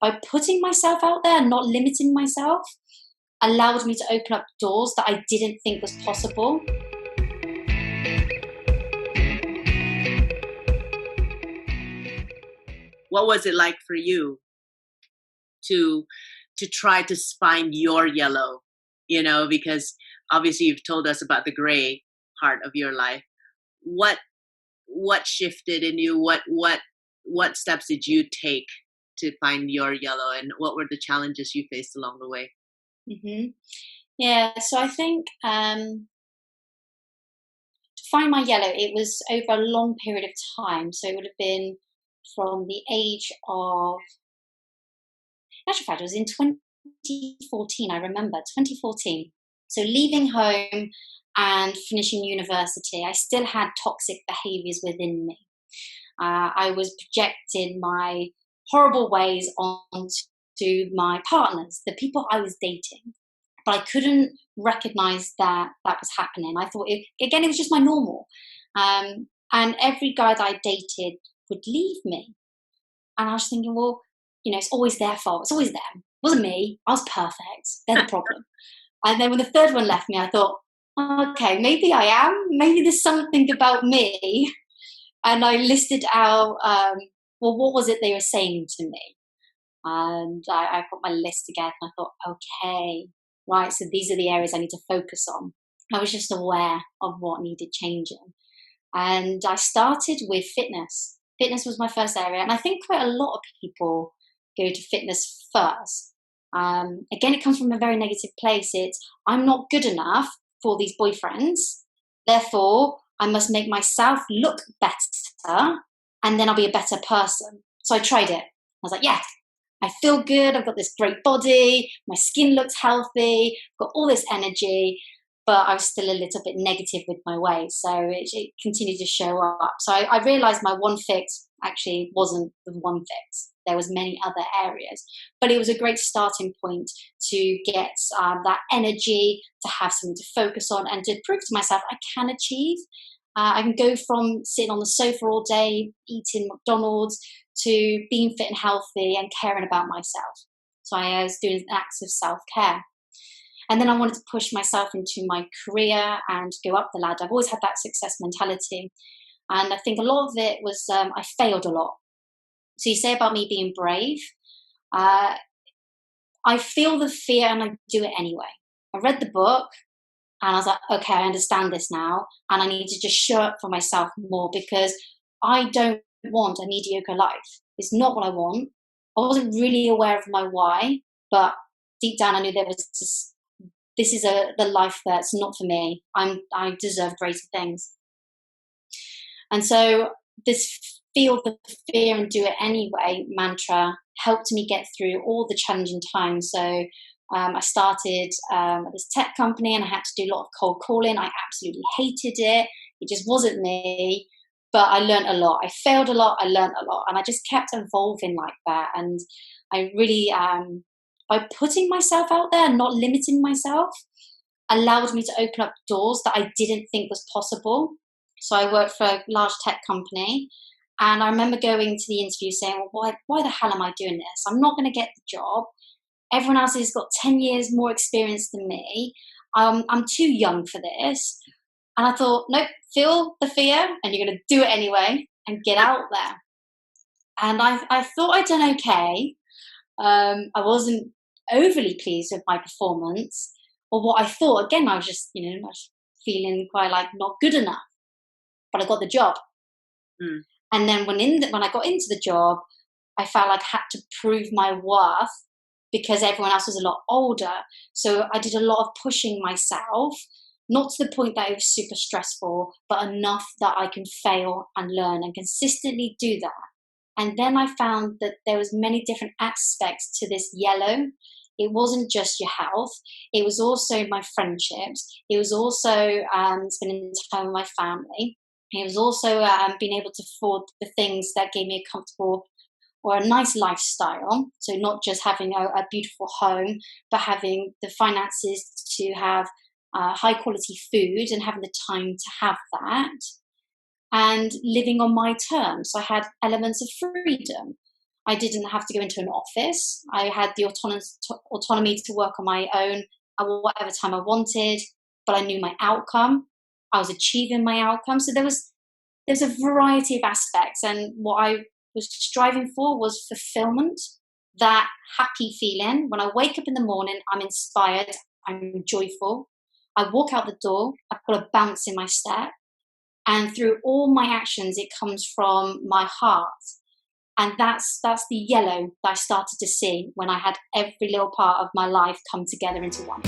by putting myself out there and not limiting myself, allowed me to open up doors that I didn't think was possible. What was it like for you to try to find your yellow? Because obviously you've told us about the gray part of your life. What shifted in you? What steps did you take to find your yellow, and what were the challenges you faced along the way? Mm-hmm. Yeah, so I think to find my yellow, it was over a long period of time. So it would have been from the age of, in actual fact, it was in 2014, I remember, 2014. So leaving home and finishing university, I still had toxic behaviors within me. I was projecting my horrible ways onto my partners, the people I was dating. But I couldn't recognize that was happening. I thought, it was just my normal. And every guy that I dated would leave me. And I was thinking, well, it's always their fault. It's always them. It wasn't me. I was perfect. They're the problem. And then when the third one left me, I thought, okay, maybe I am. Maybe there's something about me. And I listed out, well, what was it they were saying to me? And I put my list together and I thought, okay, right, so these are the areas I need to focus on. I was just aware of what needed changing. And I started with fitness. Fitness was my first area. And I think quite a lot of people go to fitness first. Again, it comes from a very negative place. It's, I'm not good enough for these boyfriends. Therefore, I must make myself look better and then I'll be a better person. So I tried it. I was like, yeah, I feel good. I've got this great body. My skin looks healthy. I've got all this energy, but I was still a little bit negative with my ways. So it continued to show up. So I realized my one fix actually wasn't the one fix. There was many other areas, but it was a great starting point to get that energy, to have something to focus on and to prove to myself I can achieve. I can go from sitting on the sofa all day, eating McDonald's, to being fit and healthy and caring about myself. So I was doing acts of self-care. And then I wanted to push myself into my career and go up the ladder. I've always had that success mentality. And I think a lot of it was I failed a lot. So you say about me being brave. I feel the fear and I do it anyway. I read the book and I was like, okay, I understand this now. And I need to just show up for myself more because I don't want a mediocre life. It's not what I want. I wasn't really aware of my why, but deep down I knew there was this is the life that's not for me. I deserve greater things. And so this feel the fear and do it anyway mantra helped me get through all the challenging times. So I started this tech company and I had to do a lot of cold calling. I absolutely hated it. It just wasn't me. But I learned a lot. I failed a lot. I learned a lot. And I just kept evolving like that. And I really, by putting myself out there and not limiting myself, allowed me to open up doors that I didn't think was possible. So I worked for a large tech company. And I remember going to the interview saying, well, why the hell am I doing this? I'm not going to get the job. Everyone else has got 10 years more experience than me. I'm too young for this. And I thought, nope, feel the fear and you're going to do it anyway and get out there. And I thought I'd done okay. I wasn't overly pleased with my performance or what I thought. Again, I was just, I was feeling quite like not good enough. But I got the job. Mm. And then when I got into the job, I felt like I had to prove my worth because everyone else was a lot older. So I did a lot of pushing myself, not to the point that it was super stressful, but enough that I can fail and learn and consistently do that. And then I found that there was many different aspects to this yellow. It wasn't just your health. It was also my friendships. It was also spending time with my family. It was also being able to afford the things that gave me a comfortable or a nice lifestyle. So not just having a beautiful home, but having the finances to have high quality food and having the time to have that. And living on my terms. So I had elements of freedom. I didn't have to go into an office. I had the autonomy to work on my own at whatever time I wanted, but I knew my outcome. I was achieving my outcome. So there's a variety of aspects, and what I was striving for was fulfillment, that happy feeling. When I wake up in the morning, I'm inspired, I'm joyful. I walk out the door, I've got a bounce in my step, and through all my actions, it comes from my heart. And that's the yellow that I started to see when I had every little part of my life come together into one.